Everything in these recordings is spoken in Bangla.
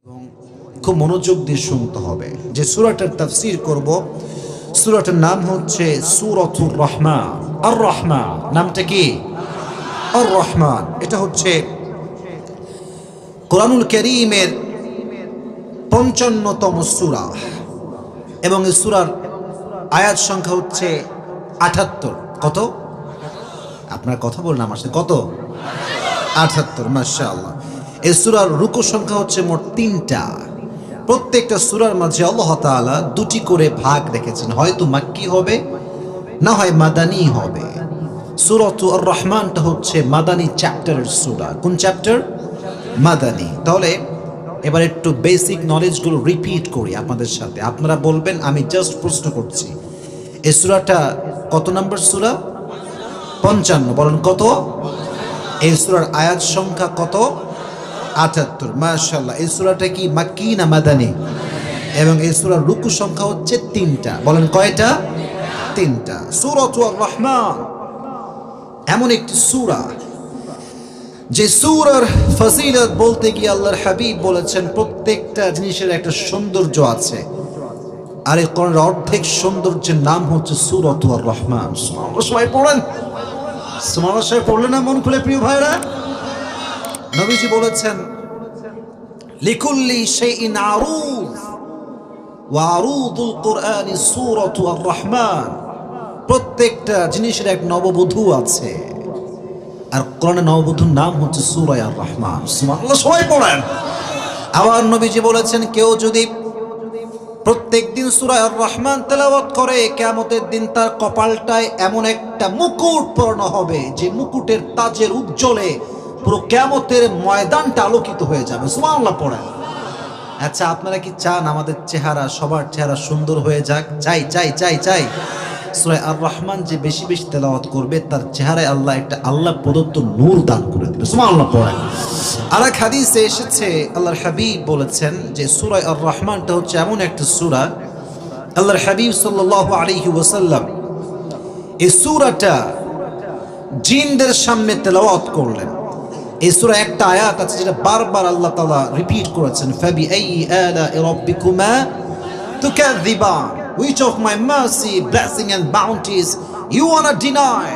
এবং খুব মনোযোগ দিয়ে শুনতে হবে। যে সূরাটার তাফসীর করব, সূরাটার নাম হচ্ছে সূরাতুর রহমান। আর রহমান নামটা কি? আর রহমান। এটা হচ্ছে কোরআনুল কারীমের ৫৫তম সূরা এবং এই সূরার আয়াত সংখ্যা হচ্ছে ৭৮। কত? আপনার কথা বলুন আমার সাথে। কত? ৭৮। মাশাআল্লাহ। এই সূরার রুকু সংখ্যা হচ্ছে মোট ৩টা। প্রত্যেকটা সূরার মাঝে আল্লাহ তাআলা দুটি করে ভাগ রেখেছেন, হয়তো মাক্কি হবে না হয় মাদানী হবে। সূরাতুর আর রহমানটা হচ্ছে মাদানী চ্যাপ্টারের সূরা। কোন চ্যাপ্টার? মাদানী। তাহলে এবার একটু বেসিক নলেজগুলো রিপিট করি আপনাদের সাথে। আপনারা বলবেন, আমি জাস্ট প্রশ্ন করছি, এই সূরাটা কত নম্বর সূরা? ৫৫। বলেন কত? এই সূরার আয়াত সংখ্যা কত? ৭৮। মাশাআল্লাহ। এই সূরাটা কি মাক্কি না মাদানী? এবং এই সূরার রুকু সংখ্যা হচ্ছে ৩টা। বলেন কয়টা? ৩টা। সূরাতুর আর রহমান এমন একটি সূরা যে সূরার ফজিলত বলতে গিয়ে আল্লাহর হাবিব বলেছেন প্রত্যেকটা জিনিসের একটা সৌন্দর্য আছে, আর এই কোরআনের অর্ধেক সৌন্দর্যের নাম হচ্ছে সূরাতুর আর রহমান। সুবহানাল্লাহ। সবাই পড়েন সুবহানাল্লাহ। সবাই পড়লেন না মন খুলে প্রিয় ভাইরা? নবীজি বলেছেন, লিকুল্লি শাইইন আরুদ ওয়া আরুদুল কুরআনি সূরাতু আর রহমান। প্রত্যেকটা জিনিসের এক নববধূ আছে, আর কোরআনের নববধূর নাম হচ্ছে সূরা আর রহমান। সুবহানাল্লাহ। সবাই পড়েন। আবার নবীজি বলেছেন, কেউ যদি প্রত্যেকদিন সূরা আর রহমান তেলাওয়াত করে, কিয়ামতের দিন তার কপালটায় এমন একটা মুকুট পরানো হবে যে মুকুটের তাজের উজ্জ্বলে পুরো কিয়ামতের ময়দানটা আলোকিত হয়ে যাবে। সুবহানাল্লাহ পড়েন। আচ্ছা, আপনারা কি চান আমাদের চেহারা, সবার চেহারা সুন্দর হয়ে যাক? চাই চাই চাই চাই। সূরা আর রহমান যে বেশি বেশি তেলাওয়াত করবে, তার চেহারায় আল্লাহ একটা আল্লাহ প্রদত্ত নূর দান করে দেবে। সুবহানাল্লাহ পড়েন। আর এক হাদিসে এসেছে, আল্লাহর হাবিব বলেছেন যে সূরা আর রহমানটা হচ্ছে এমন একটা সূরা, আল্লাহর হাবিব সাল্লাল্লাহু আলাইহি ওয়াসাল্লাম এই সূরাটা জিনদের সামনে তেলাওয়াত করলেন। এই সূরা একটা আয়াত আছে যেটা বারবার আল্লাহ তাআলা রিপিট করেছেন, ফাবিআইয়ি আলা'i রাব্বিকুমা তুকাযযিবান, which of my mercy, blessing and bounties you wanna deny?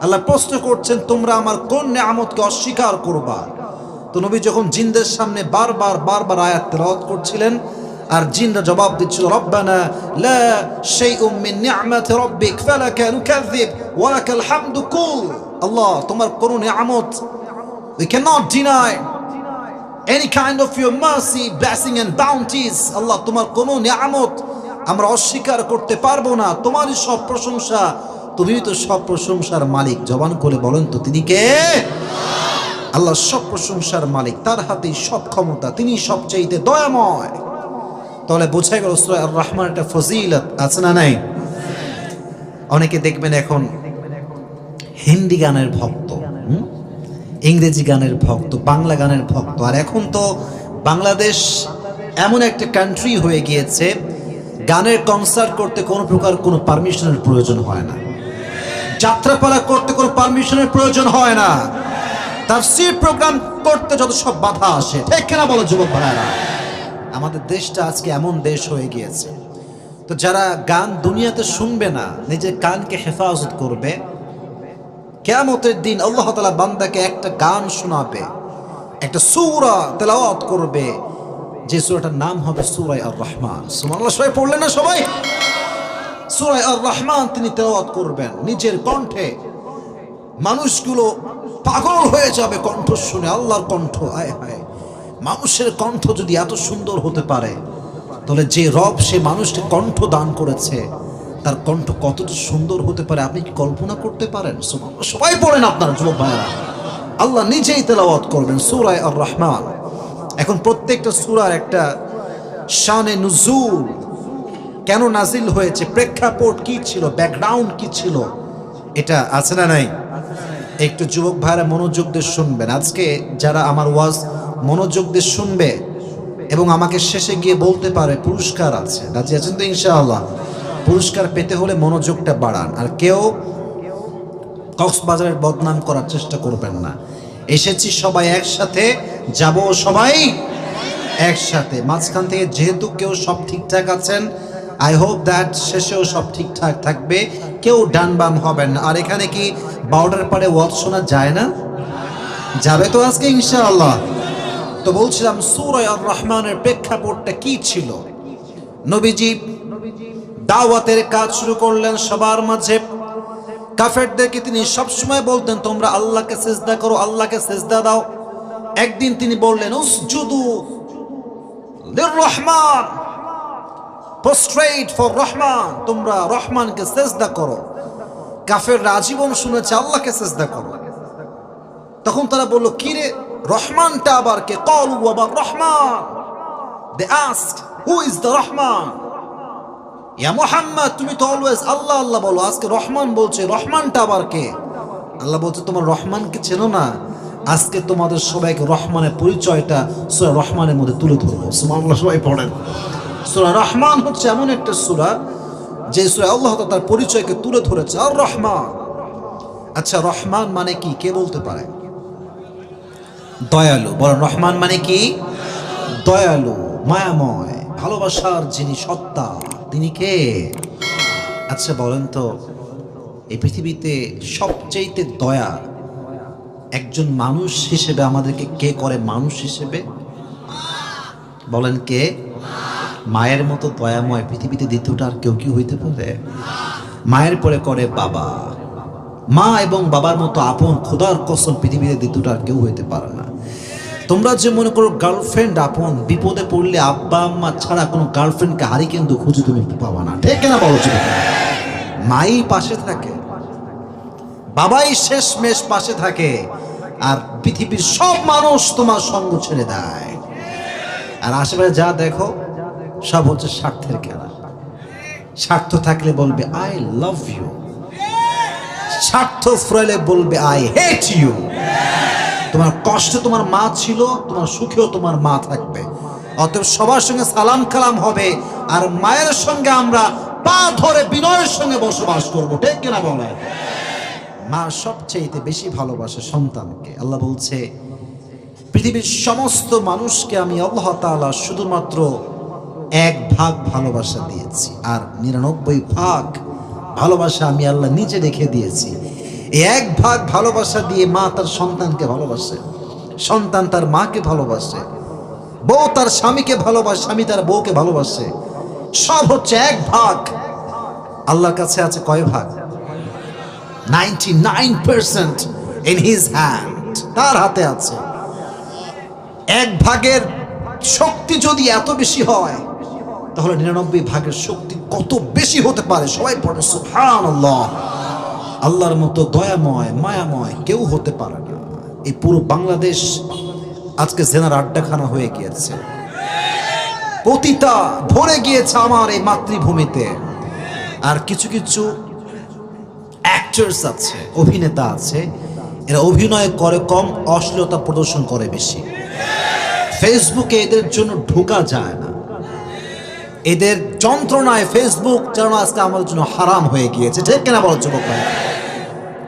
আল্লাহ প্রশ্ন করছেন, তোমরা আমার কোন নিয়ামতকে অস্বীকার করবা? তো নবী যখন জিনদের সামনে বারবার বারবার আয়াত তেলাওয়াত করছিলেন, আর জিনরা জবাব দিচ্ছিল, রব্বানা লা শাইউম মিন নি'মাতি রাব্বিক ফালাকা নুকাযযিব ওয়া লাকাল হামদু কুল। আল্লাহ, তোমার কোন নিয়ামত, we cannot deny any kind of your mercy, blessing and bounties. আল্লাহ, তোমার কোন নিয়ামত আমরা অস্বীকার করতে পারবো না। তোমারই সব প্রশংসা, তুমি তো সব প্রশংসার মালিক। জবান করে বলেন তো, তিনি কে? আল্লাহ সব প্রশংসার মালিক, তার হাতেই সব ক্ষমতা, তিনি সবচাইতে দয়াময়। তাহলে বোঝা গেল সূরা আর রহমান একটা ফজিলত আছে না নাই? অনেকে দেখবেন এখন হিন্দি গানের ভক্ত, ইংরেজি গানের ভক্ত, বাংলা গানের ভক্ত। আর এখন তো বাংলাদেশ এমন একটা কান্ট্রি হয়ে গিয়েছে, গানের কনসার্ট করতে কোনো প্রকার কোনো পারমিশনের প্রয়োজন হয় না, যাত্রাপালা করতে কোনো পারমিশনের প্রয়োজন হয় না, তাফসীর প্রোগ্রাম করতে যত সব বাধা আসে। ঠিক কিনা বলো যুবক ভাইরা? আমাদের দেশটা আজকে এমন দেশ হয়ে গিয়েছে। তো যারা গান দুনিয়াতে শুনবে না, নিজের কানকে হেফাজত করবে, কিয়ামতের দিন আল্লাহ তাআলা বান্দাকে একটা গান শোনাবে, একটা সূরা তেলাওয়াত করবে, যে সূরাটার নাম হবে সূরা আর রহমান। সুবহানাল্লাহ। সবাই পড়লেন না? সবাই সূরা আর রহমান তিনি তেলাওয়াত করবেন নিজের কণ্ঠে। মানুষগুলো পাগল হয়ে যাবে কণ্ঠ শুনে, আল্লাহর কণ্ঠ। আয় হায়, মানুষের কণ্ঠ যদি এত সুন্দর হতে পারে, তাহলে যে রব সে মানুষকে কণ্ঠ দান করেছে, তার কণ্ঠ কতটা সুন্দর হতে পারে আপনি কি কল্পনা করতে পারেন? সবাই পড়েন আপনারা যুবক ভাইরা। আল্লাহ নিজেই তেলাওয়াত করবেন সূরা আর রহমান। এখন প্রত্যেকটা সূরার একটা শানে নুজুল, কেন নাজিল হয়েছে, প্রেক্ষাপট কি ছিল, ব্যাকগ্রাউন্ড কি ছিল, এটা আছে না নাই? একটু যুবক ভাইরা মনোযোগ দিয়ে শুনবেন। আজকে যারা আমার ওয়াজ মনোযোগ দিয়ে শুনবে এবং আমাকে শেষে গিয়ে বলতে পারে পুরস্কার আছে, রাজি আছেন তো ইনশাআল্লাহ? পুরস্কার পেতে হলে মনোযোগটা বাড়ান। আর কেউ কক্সবাজারের বদনাম করার চেষ্টা করবেন না। এসেছি সবাই একসাথে, যাব সবাই একসাথে। মাঝখান থেকে যেহেতু কেউ সব ঠিকঠাক আছেন, আই হোপ দ্যাট শেষেও সব ঠিকঠাক থাকবে, কেউ ডান বাম হবেন না। আর এখানে কি 12টার পরে ওয়াজ শোনা যায় না? যাবে তো আজকে ইনশাআল্লাহ। তো বলছিলাম সূরা আর রহমানের প্রেক্ষাপটটা কি ছিল। নবীজি দাওয়াতের কাজ শুরু করলেন সবার মাঝে। কাফেরদেরকে তিনি সবসময় বলতেন তোমরা আল্লাহকে সিজদা করো, আল্লাহকে সিজদা দাও। একদিন তিনি বললেন উসজুদু লিররহমান, প্রস্ট্রেট ফর রহমান, তোমরা রহমানকে সিজদা করো। কাফেররা আজীবন শুনেছে আল্লাহকে সিজদা করো। তখন তারা বলল কি রে, রহমানটা আবার কে? ক্বালু আবার Rahman. They asked who is the Rahman. ইয়া মুহাম্মদ, তুমি তো অলওয়েজ আল্লাহ আল্লাহ বলো, আজকে রহমান বলছে, রহমানটা আবার কে? আল্লাহ বলছে তোমার রহমানকে চেনো না? আজকে তোমাদের সবাইকে রহমানের পরিচয়টা সূরা রহমানের মধ্যে তুলে ধরবো। সুবহানাল্লাহ, সবাই পড়েন। সূরা রহমান হচ্ছে এমন একটা সূরা যে সূরা আল্লাহ তার পরিচয়কে তুলে ধরেছে, আর রহমান। আচ্ছা, রহমান মানে কি কে বলতে পারে? দয়ালু। বলেন রহমান মানে কি? দয়ালু, মায়াময়, ভালোবাসার যিনি সত্তা, তিনি কে? আচ্ছা বলেন তো, এই পৃথিবীতে সবচেয়ে দয়া একজন মানুষ হিসেবে আমাদেরকে কে করে? মানুষ হিসেবে বলেন কে? মায়ের মতো দয়াময় পৃথিবীতে দ্বিতীয়টা আর কেউ কি হইতে পারে? মায়ের পরে করে বাবা। মা এবং বাবার মতো আপন, খোদার কসম, পৃথিবীতে দ্বিতীয়টা আর কেউ হইতে পারে না। তোমরা যে মনে করো গার্লফ্রেন্ড আপন, বিপদে পড়লে আব্বা আম্মা ছাড়া কোনো গার্লফ্রেন্ডকে হারি কিন্তু খুঁজে তুমি পাবা না, ঠিক না বলো? মাই পাশে থাকে, বাবাই শেষমেশ পাশে থাকে, আর পৃথিবীর সব মানুষ তোমার সঙ্গ ছেড়ে দেয়। আর আশেপাশে যা দেখো সব হচ্ছে স্বার্থের খেলা। স্বার্থ থাকলে বলবে আই লাভ ইউ, স্বার্থ ফুরাইলে বলবে আই হেট ইউ। তোমার কষ্টে তোমার মা ছিল, তোমার সুখেও তোমার মা থাকবে। অতএব সবার সঙ্গে সালাম কালাম হবে, আর মায়ের সঙ্গে আমরা পা ধরে বিনয়ের সঙ্গে বসবাস করবো, ঠিক কিনা বলে? মা সবচেয়ে বেশি ভালোবাসে সন্তানকে। আল্লাহ বলছে পৃথিবীর সমস্ত মানুষকে আমি আল্লাহ তাআলা শুধুমাত্র 1 ভাগ ভালোবাসা দিয়েছি, আর 99 ভাগ ভালোবাসা আমি আল্লাহ নিজে রেখে দিয়েছি। 1 ভাগ ভালোবাসা দিয়ে মা তার সন্তানকে ভালোবাসে, সন্তান তার মাকে ভালোবাসে, বউ তার স্বামীকে ভালোবাসে, স্বামী তার বউকে ভালোবাসে। সব হচ্ছে 1 ভাগ। আল্লাহর কাছে আছে কয় ভাগ? 99% in his hand, তার হাতে আছে। 1 ভাগের শক্তি যদি এত বেশি হয়, তাহলে 99 ভাগের শক্তি কত বেশি হতে পারে? সবাই পড়ে সুবহানাল্লাহ। আল্লাহর মতো দয়াময় মায়াময় কেউ হতে পারে না। এই পুরো বাংলাদেশ আজকে জেনার আড্ডাখানা হয়ে গিয়েছে, পতিতা ভরে গিয়েছে আমার এই মাতৃভূমিতে। আর কিছু কিছু অ্যাক্টরস আছে, অভিনেতা আছে, এরা অভিনয় করে কম, অশ্লীলতা প্রদর্শন করে বেশি। ফেসবুকে এদের জন্য ঢোকা যায় না। এদের যন্ত্রণায় ফেসবুক যেন আজকে আমাদের জন্য হারাম হয়ে গিয়েছে, ঠিক কিনা বলো যুবক ভাই?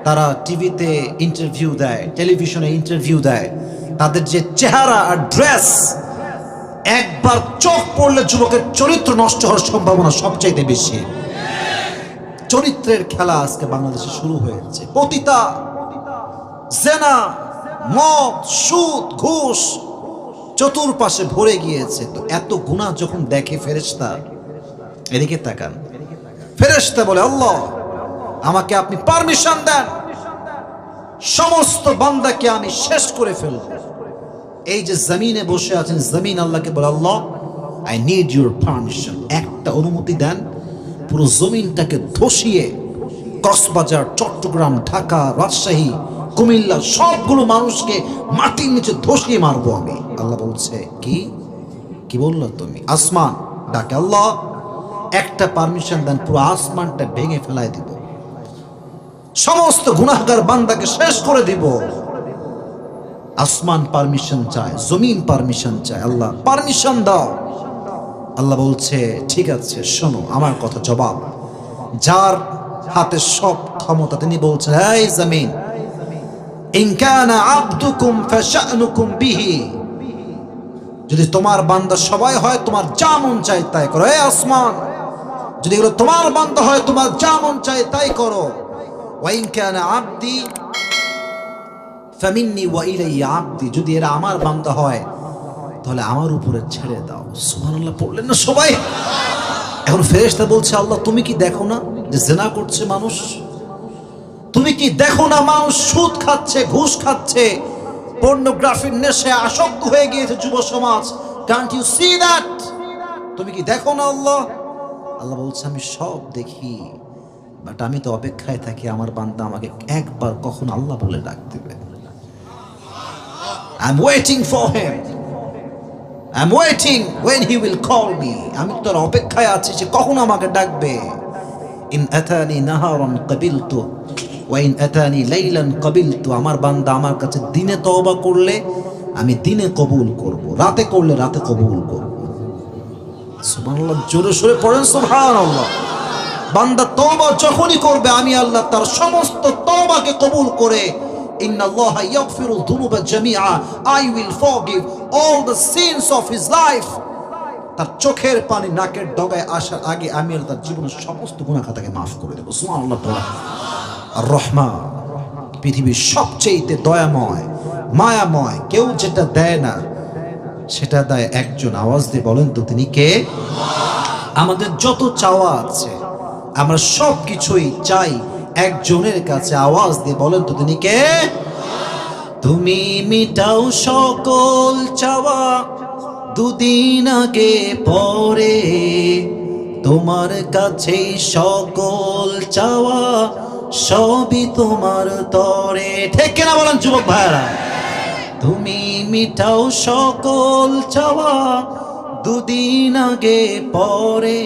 তারা টিভিতে ইন্টারভিউ দেয়, টেলিভিশনে ইন্টারভিউ দেয়, তাদের যে চেহারা আর ড্রেস, একবার চোখ পড়লে যুবকের চরিত্র নষ্ট হওয়ার সম্ভাবনা সবচাইতে বেশি। চরিত্রের খেলা আজকে বাংলাদেশে শুরু হয়েছে। পতিতা, জেনা, মদ, সুদ, ঘুষ চতুর্পাশে ভরে গিয়েছে। তো এত গুনাহ যখন দেখে ফেরেশতা, এদিকে তাকান, ফেরেশতা বলে আল্লাহ আমাকে আপনি পারমিশন দেন, সমস্ত বান্দাকে আমি শেষ করে ফেলব। এই যে জমিনে বসে আছেন, জমিন আল্লাহকে বলে আল্লাহ আই নিড ইউর পারমিশন, একটা অনুমতি দেন, পুরো জমিনটাকে ধসিয়ে কক্সবাজার, চট্টগ্রাম, ঢাকা, রাজশাহী, কুমিল্লা সবগুলো মানুষকে মাটির নিচে ধসিয়ে মারবো আমি। আল্লাহ বলছে কি কি বললো তুমি? আসমান ডাকে আল্লাহ একটা পারমিশন দেন, পুরো আসমানটা ভেঙে ফেলায় দিব, সমস্ত গুনাহগার বান্দাকে শেষ করে দিব। আসমান পারমিশন চায়, জমিন পারমিশন চায়, আল্লাহ পারমিশন দাও। আল্লাহ বলছে ঠিক আছে, শোনো আমার কথা জবাব। যার হাতে সব ক্ষমতা তিনি বলছেন এই জমিন, ইন কানা আবদুকুম ফাশানুকুম বিহি, যদি তোমার বান্দা সবাই হয়, তোমার যা মন চাই তাই করো। হে আসমান, যদি এগুলো তোমার বান্দা হয়, তোমার যা মন চাই তাই করো। ওয়াইন কানা আবদি ফামিন্নি ওয়া ইলাইয়া আবদি, যদি এরা আমার বান্দা হয় তাহলে আমার উপরে ছেড়ে দাও। সুবহানাল্লাহ পড়লেন না সবাই? এখন ফেরেশতা বলছে, আল্লাহ তুমি কি দেখো না যে জিনা করছে মানুষ? তুমি কি দেখো না মানুষ সুদ খাচ্ছে, ঘুষ খাচ্ছে, পর্নোগ্রাফির নেশায় আসক্ত হয়ে গিয়েছে যুব সমাজ? Can't you see that? তুমি কি দেখো না? আল্লাহ আল্লাহ বলছে, আমি সব দেখি, বাট আমি তো অপেক্ষায় থাকি আমার বান্দা আমাকে একবার কখন আল্লাহ বলে ডাক দিবে। I'm waiting for him. I'm waiting when he will call me. আমি তোর অপেক্ষায় আছি সে কখন আমাকে ডাকবে। ইন আতানি নাহারান কাবিলতু ওয়া ইন আতানি লাইলান কাবিলতু। আমার বান্দা আমার কাছে দিনে তওবা করলে আমি দিনে কবুল করব, রাতে করলে রাতে কবুল করব। সুবহানাল্লাহ, জোরে সোরে পড়েন সুবহানাল্লাহ। বান্দা তওবা যখনই করবে আমি আল্লাহ তার সমস্ত তওবাকে কবুল করে, ইন্নাল্লাহা ইয়াগফিরুয যুনুবা জামিআ, I will forgive all the sins of his life. তার চোখের পানি নাকের ডগায় আসার আগে আমি আল্লাহ তার জীবনের সমস্ত গুনাহ খাতাকে মাফ করে দেব। সুবহানাল্লাহ। আর রহমান, পৃথিবীর সবচেয়ে দয়াময়, মায়াময়, কেউ যেটা দেয় না সেটা দেয় একজন। আওয়াজ দিয়ে বলেন তো তিনি কে? আমাদের যত চাওয়া আছে আমরা সব কিছুই চাই একজনের কাছে। আওয়াজ দিয়ে বলেন তো তিনি কে? তুমি মিটাও সকল চাওয়া দুদিন আগে পরে, তোমার কাছেই সকল চাওয়া সবই তোমার তরে। ঠিক কিনা বলেন যুবক ভাইরা? তুমি মিটাও সকল চাওয়া দুদিন আগে পরে,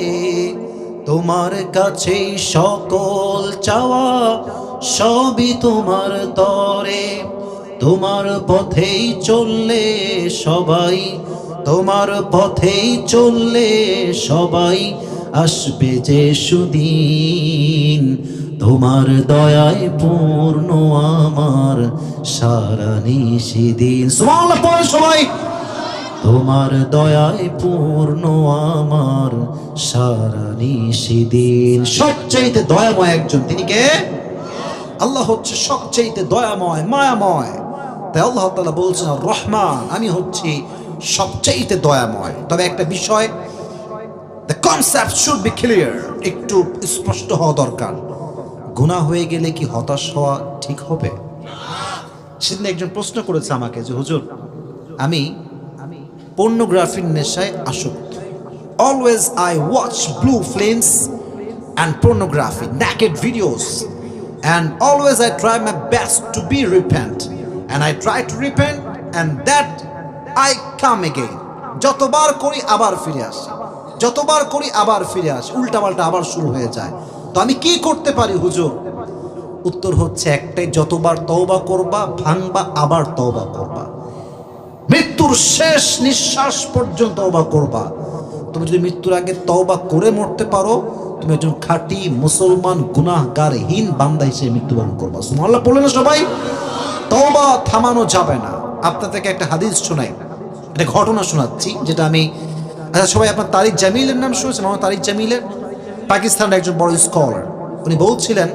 তোমার কাছেই সকল চাওয়া সবই তোমার তরে। তোমার পথেই চললে সবাই, তোমার পথেই চললে সবাই, আসবে যে সুদিন, তোমার দয়ায় পূর্ণ আমার সারা নিশিদিন। সুবহানাল্লাহ পড়ে সবাই। তোমার দয়ায় পূর্ণ আমার সারা নিশিদিন। সবচেয়ে দয়াময় একজন, তিনি কে? আল্লাহ হচ্ছে সবচেয়ে দয়াময়, মায়াময়। তাই আল্লাহ তাআলা বলছেন রহমান, আমি হচ্ছি সবচেয়ে দয়াময়। তবে একটা বিষয়, the concept should be clear, একটু স্পষ্ট হওয়া দরকার। গুনাহ হয়ে গেলে কি হতাশ হওয়া ঠিক হবে? সেদিন একজন প্রশ্ন করেছে আমাকে যে হুজুর, আমি পর্নোগ্রাফির নেশায় আসক্ত। Always I watch blue films and pornography, naked videos, and always I try my best to be repent, and I try to repent and that I come again. যতবার করি আবার ফিরে আসি, যতবার করি আবার ফিরে আসি, উল্টাপাল্টা আবার শুরু হয়ে যায়। তো আমি কি করতে পারি হুজুর? উত্তর হচ্ছে একটাই, যতবার তওবা করবা ভাঙবা আবার তওবা করবা, মৃত্যুর শেষ নিঃশ্বাস পর্যন্ত তওবা করবা। তুমি যদি মৃত্যুর আগে তওবা করে মরতে পারো, তুমি একজন খাঁটি মুসলমান গুনাহগারহীন বান্দা হিসেবে মৃত্যুবরণ করবা। সুবহানাল্লাহ বললেন না সবাই? তওবা থামানো যাবে না। আপনাদেরকে একটা হাদিস শোনাই, একটা ঘটনা শোনাচ্ছি যেটা আমি, আচ্ছা সবাই আপনার তারিক জামিলের নাম শুনেছেন? আমার তারিক জামিলের, পাকিস্তানের একজন বড় স্কলার। উনি বলছিলেন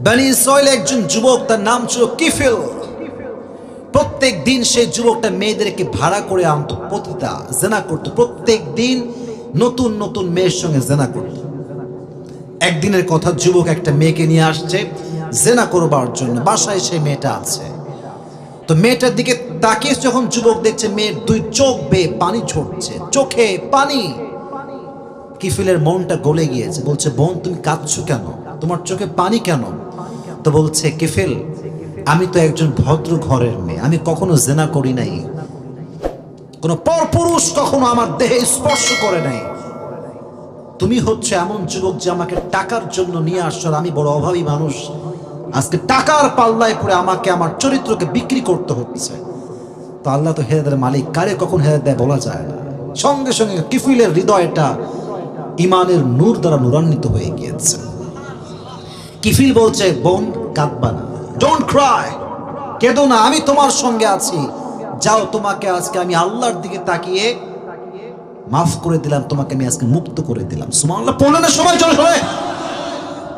বনি ইসরাইলে একজন যুবক, তার নাম ছিল কিফিল। প্রত্যেক দিন সেই যুবকটা মেয়েদেরকে ভাড়া করে আনতো, পতিতা জেনা করত, প্রত্যেক দিন নতুন নতুন মেয়ের সঙ্গে জেনা করত। একদিনের কথা, যুবক একটা মেয়েকে নিয়ে আসছে জেনা করবার জন্য, বাসায় সেই মেয়েটা আছে। তো মেয়েটার দিকে তাকিয়ে যখন যুবক দেখছে মেয়ের দুই চোখ বেয়ে পানি ছড়ছে, চোখে পানি, কিফিলের মনটা গলে গিয়েছে। বলছে, বোন তুমি কাঁদছো কেন? তোমার চোখে পানি কেন? তো বলছে, কিফিল আমি তো একজন ভদ্র ঘরের মেয়ে, আমি কখনো জেনা করি নাই, কোনো পরপুরুষ কখনো আমার দেহে স্পর্শ করে নাই। তুমি হচ্ছে এমন যুবক যে আমাকে টাকার জন্য নিয়ে আসছো, আমি বড় অভাবী মানুষ, আজকে টাকার পাল্লায় পড়ে আমাকে আমার চরিত্রকে বিক্রি করতে হচ্ছে। তো আল্লাহ তো হেদায়েতের মালিক, কারে কখন হেদায়েত দেয় বলা যায় না। সঙ্গে সঙ্গে কিফিলের হৃদয়টা ইমানের নূর দ্বারা নূরান্বিত হয়ে গিয়েছে। কিফিল বলছে, বোন কাঁদবা না, ডোন্ট ক্রাই, কেঁদো না, আমি তোমার সঙ্গে আছি, যাও তোমাকে আজকে আমি আল্লাহর দিকে তাকিয়ে মাফ করে দিলাম, তোমাকে আমি আজকে মুক্ত করে দিলাম। সুবহানাল্লাহ পড়লে না সবাই চলে সবাই।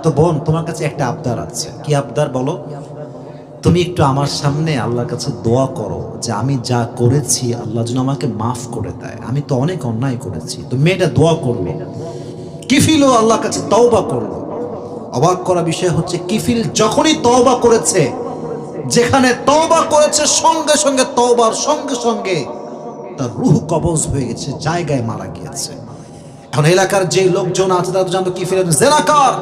তো বোন, তোমার কাছে একটা আবদার আছে। কি আবদার বলো? তুমি একটু আমার সামনে আল্লাহর কাছে দোয়া করো যে আমি যা করেছি আল্লাহ যেন আমাকে মাফ করে দেয়, আমি তো অনেক অন্যায় করেছি। তো মেয়েটা দোয়া করলো, কিফিলও আল্লাহর কাছে তওবা করলো। অবাক করা বিষয় হচ্ছে কিফিল যখনই তওবা করেছে, যেখানে তওবা করেছে সঙ্গে সঙ্গে তওবার সঙ্গে সঙ্গে তার রূহ কবজ হয়ে গেছে, জায়গায় মারা গিয়েছে। এখন এলাকার যে লোকজন আছে তারা তো জানতো কিফিল জেনাকার,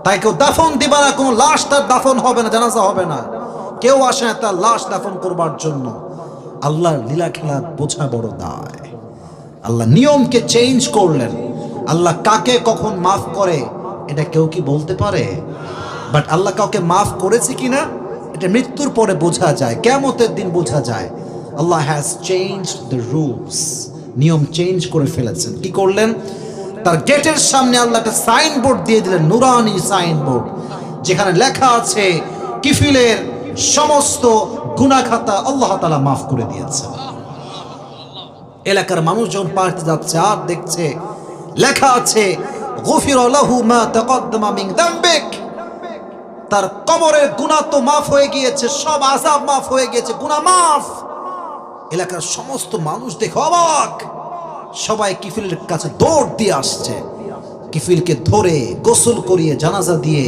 তাই কেউ দাফন দিবা না, কোনো লাশ তার দাফন হবে না, জানাজা হবে না, কেউ আসে না তার লাশ দাফন করবার জন্য। আল্লাহর লীলা খেলা বোঝা বড় দায়। আল্লাহ নিয়মকে চেঞ্জ করলেন। আল্লাহ কাকে কখন মাফ করে এটা কেউ কি বলতে পারে? বাট আল্লাহ কাউকে মাফ করেছে কিনা এটা মৃত্যুর পরে বোঝা যায়, কিয়ামতের দিন বোঝা যায়। আল্লাহ হ্যাজ চেঞ্জড দ্য রুলস, নিয়ম চেঞ্জ করে ফেলেছেন। কি করলেন? তার গেটের সামনে আল্লাহ একটা সাইনবোর্ড দিয়ে দিলেন, নুরানি সাইনবোর্ড, যেখানে লেখা আছে কিফিলের সমস্ত গুনাহ খাতা আল্লাহ তাআলা মাফ করে দিয়েছে। এলাকার মানুষজন পাড়তে যাচ্ছে আর দেখছে লেখা আছে গুফিরা লাহু মা তাকদ্দামা মিন যামবিক, তার কবরের গুনাহ তো মাফ হয়ে গিয়েছে, সব আযাব মাফ হয়ে গিয়েছে, গুনাহ মাফ। এলাকার সমস্ত মানুষ দেখে অবাক, সবাই কিফিলের কাছে দৌড় দিয়ে আসছে। কিফিলকে ধরে গোসল করিয়ে জানাজা দিয়ে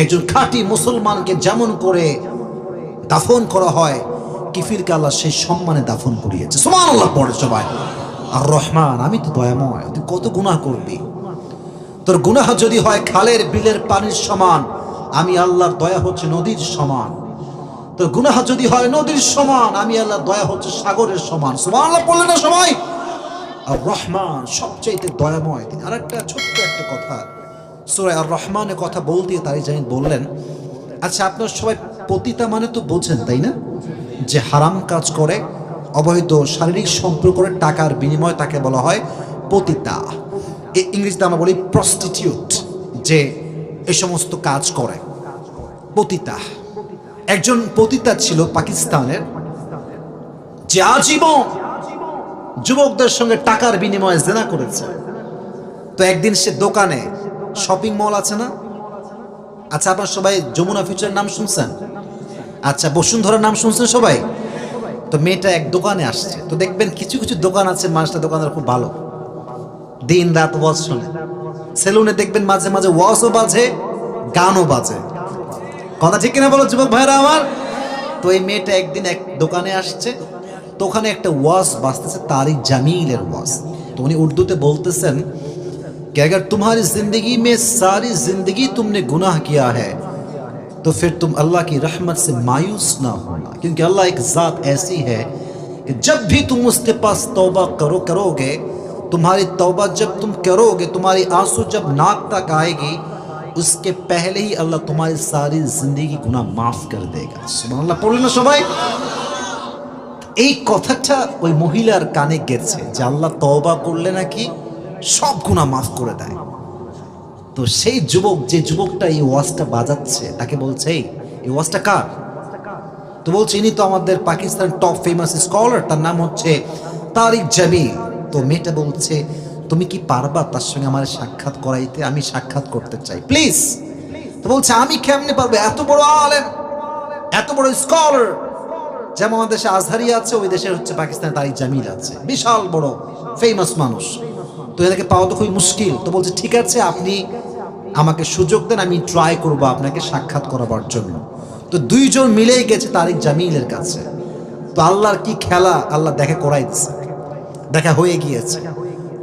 একজন খাঁটি মুসলমানকে যেমন করে দাফন করা হয়, কিফিলকে আল্লাহ সেই সম্মানে দাফন করিয়েছে। সুবহানাল্লাহ পড়ে সবাই। আর রহমান, আমি তো দয়াময়, তুই কত গুনাহ করবি, তোর গুনাহ যদি হয় খালের বিলের পানির সমান, আমি আল্লাহর দয়া হচ্ছে নদীর সমান। তোর গুনাহ যদি হয় নদীর সমান, আমি আল্লাহর দয়া হচ্ছে সাগরের সমান। সুবহানাল্লাহ পড়লে না সবাই। আর রহমান সবচেয়ে দয়াময়। তিনি আরেকটা ছোট্ট একটা কথা সূরা আর রহমানের কথা বলতে তাই জানি বললেন, আচ্ছা আপনার সবাই পতিতা মানে তো বোঝেন তাই না, যে হারাম কাজ করে, অবৈধ শারীরিক সম্পর্ক করে টাকার বিনিময়ে তাকে বলা হয় পতিতা। ইংরেজিতে আমরা বলি প্রস্টিটিউট, যে এই সমস্ত কাজ করে পতিতা। একজন পতিতা ছিল পাকিস্তানের, যে আজীবন যুবকদের সঙ্গে টাকার বিনিময়ে জেনা করেছে। তো একদিন সে দোকানে, শপিং মল আছে না, আচ্ছা আপনার সবাই যমুনা ফিউচারের নাম শুনছেন? আচ্ছা বসুন্ধরার নাম শুনছেন সবাই? তো মেয়েটা এক দোকানে আসছে। তো দেখবেন কিছু কিছু দোকান আছে, মানুষটা দোকানদার খুব ভালো, দিন রাত ওয়াজ শোনে। সেলুনে দেখবেন মাঝে মাঝে ওয়াজও বাজে, গানও বাজে। কথা ঠিক কিনা বলো যুবক ভাইরা আমার? তো এই মেয়েটা একদিন এক দোকানে আসছে, তো ওখানে একটা ওয়াজ বাজতেছে, তারিক জামিলের ওয়াজ। তো উনি উর্দুতে বলতেছেন कि अगर तुम्हारी जिंदगी में सारी जिंदगी तुमने गुनाह किया है तो फिर तुम अल्लाह की रहमत से मायूस ना होना, क्योंकि अल्लाह एक ज़ात ऐसी है कि जब भी तुम उसके पास तौबा करोगे, तुम्हारी तौबा जब तुम करोगे, तुम्हारी आंसू जब नाक तक आएगी, उसके पहले ही अल्लाह तुम्हारी सारी जिंदगी गुनाह माफ कर देगा। सुबहानाल्लाह পড়লেন না সবাই? এই কথাটা ওই মহিলার কানে গেছে যে আল্লাহ তওবা করলে নাকি সব গুনাহ মাফ করে দেয়। তো সেই যুবক, যে যুবকটা এই ওয়াজটা বাজাচ্ছে, তাকে বলছে এই ওয়াজটা কার? তো বলছে ইনি তো আমাদের পাকিস্তান টপ ফেমাস স্কলার, তার নাম হচ্ছে তারিক জামিল। তো মেয়েটা বলছে তুমি কি পারবা তার সঙ্গে আমার সাক্ষাৎ করাইতে? আমি সাক্ষাৎ করতে চাই প্লিজ। তো বলছে আমি কেমনে পারবো, এত বড় আলেম, এত বড় স্কলার, যেমন আমাদের দেশে আজহারি আছে, ওই দেশে হচ্ছে পাকিস্তানে তারিক জামিল আছে, বিশাল বড় ফেমাস মানুষ। তো এদেরকে পাওয়া তো খুবই মুশকিল। তো বলছে ঠিক আছে, আপনি আমাকে সুযোগ দেন, আমি ট্রাই করবো আপনাকে সাক্ষাৎ করাবার জন্য। তো দুইজন মিলেই গেছে তারিক জামিলের কাছে। তো আল্লাহর কি খেলা, আল্লাহ দেখা করাই দিচ্ছে, দেখা হয়ে গিয়েছে।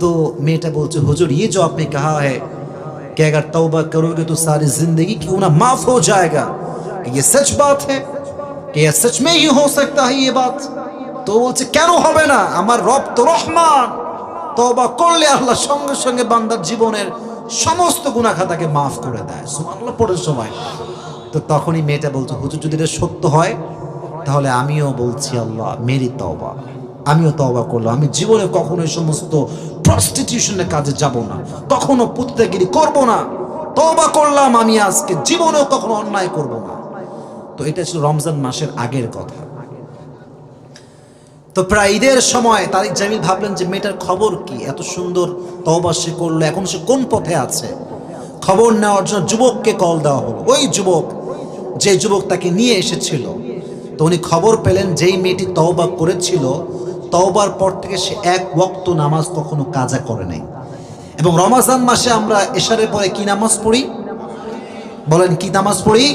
तो मेटा बोलते हुजूर ये जो आपने कहा है कि अगर तौबा करोगे तो सारी जिंदगी की गुनाह माफ हो जाएगा, ये सच बात है कि ये सच में ही हो सकता है ये बात? तो बोलते क्यों होबे ना, আমার রব তো রহমান, তওবা করলে আল্লাহ সঙ্গে সঙ্গে বান্দার জীবনের সমস্ত গুনাহ খাতাকে মাফ করে দেয়। সুবহানাল্লাহ পড়ে সবাই। তো তখনই মেয়েটা বলছে হুজুর যদি এটা সত্য হয় তাহলে আমিও বলছি আল্লাহ মেরি তওবা, আমিও তওবা করলাম, আমি জীবনে কখনো এই সমস্ত প্রস্টিটিউশনের কাজে যাব না, কখনো পুত্রগিরি করব না, তওবা করলাম আমি আজকে জীবনেও কখনো অন্যায় করব না। তো এটা ছিল রমজান মাসের আগের কথা। তো প্রায় ঈদের সময় তারিক জামিল ভাবলেন যে মেয়েটার খবর কি, এত সুন্দর তওবা সে করলো, এখন সে কোন পথে আছে। খবর নেওয়ার জন্য যুবককে কল দেওয়া হলো। ওই যুবক, যে যুবক তাকে নিয়ে এসেছিল, তো উনি খবর পেলেন যেই মেয়েটি তওবা করেছিল, তওবার পর থেকে সে এক ওয়াক্ত নামাজ কখনো কাজা করে নাই। এবং রমজান মাসে আমরা এশারের পরে কি নামাজ পড়ি বলেন, কি নামাজ পড়ি?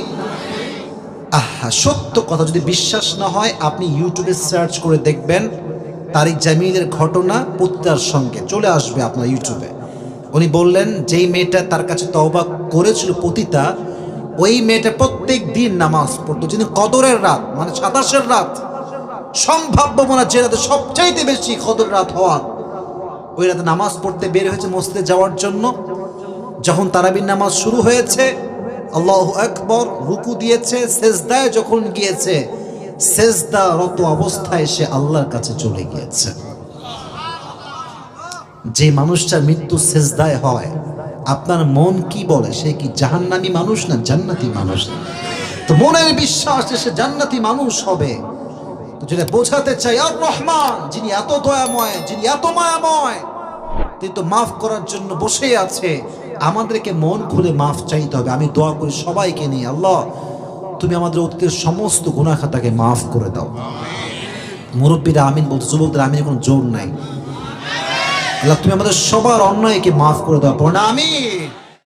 আহা, সত্য কথা যদি বিশ্বাস না হয় আপনি ইউটিউবে সার্চ করে দেখবেন, তারিক জামিলের ঘটনা পতিতার সঙ্গে চলে আসবে আপনার ইউটিউবে। উনি বললেন যেই মেয়েটা তার কাছে তওবা করেছিল পতিতা, ওই মেয়েটা প্রত্যেক দিন নামাজ পড়তো, যিনি কদরের রাত মানে 27-এর রাত, সম্ভাব্য মনে যে রাতে সবচাইতে বেশি কদরের রাত হওয়ার, ওই রাতে নামাজ পড়তে বের হয়েছে মসজিদে যাওয়ার জন্য। যখন তারাবির নামাজ শুরু হয়েছে, আল্লাহু আকবার, রুকু দিয়েছে, সেজদায় যখন গিয়েছে, সেজদারত অবস্থায় সে আল্লাহর কাছে চলে গিয়েছে। যে মানুষটার মৃত্যু সেজদায় হয়, আপনার মন কি বলে? সে কি জাহান্নামী মানুষ না জান্নাতি মানুষ? তো মনের বিশ্বাস যে সে জান্নাতি মানুষ হবে। তো যেটা বোঝাতে চাই, আর রহমান, যিনি এত দয়াময়, যিনি এত মায়াময়, তিনি তো মাফ করার জন্য বসেই আছে। আমাদেরকে মন খুলে মাফ চাইতে হবে। আমি দোয়া করি সবাইকে নিয়ে, আল্লাহ তুমি আমাদের অতীতের সমস্ত গুনাহ খাতাকে মাফ করে দাও। মুরব্বীরা আমিন বলতে, যুবকদের আমিনের কোনো জোর নাই। আল্লাহ তুমি আমাদের সবার অন্যায়কে মাফ করে দাও। পড়না আমিন।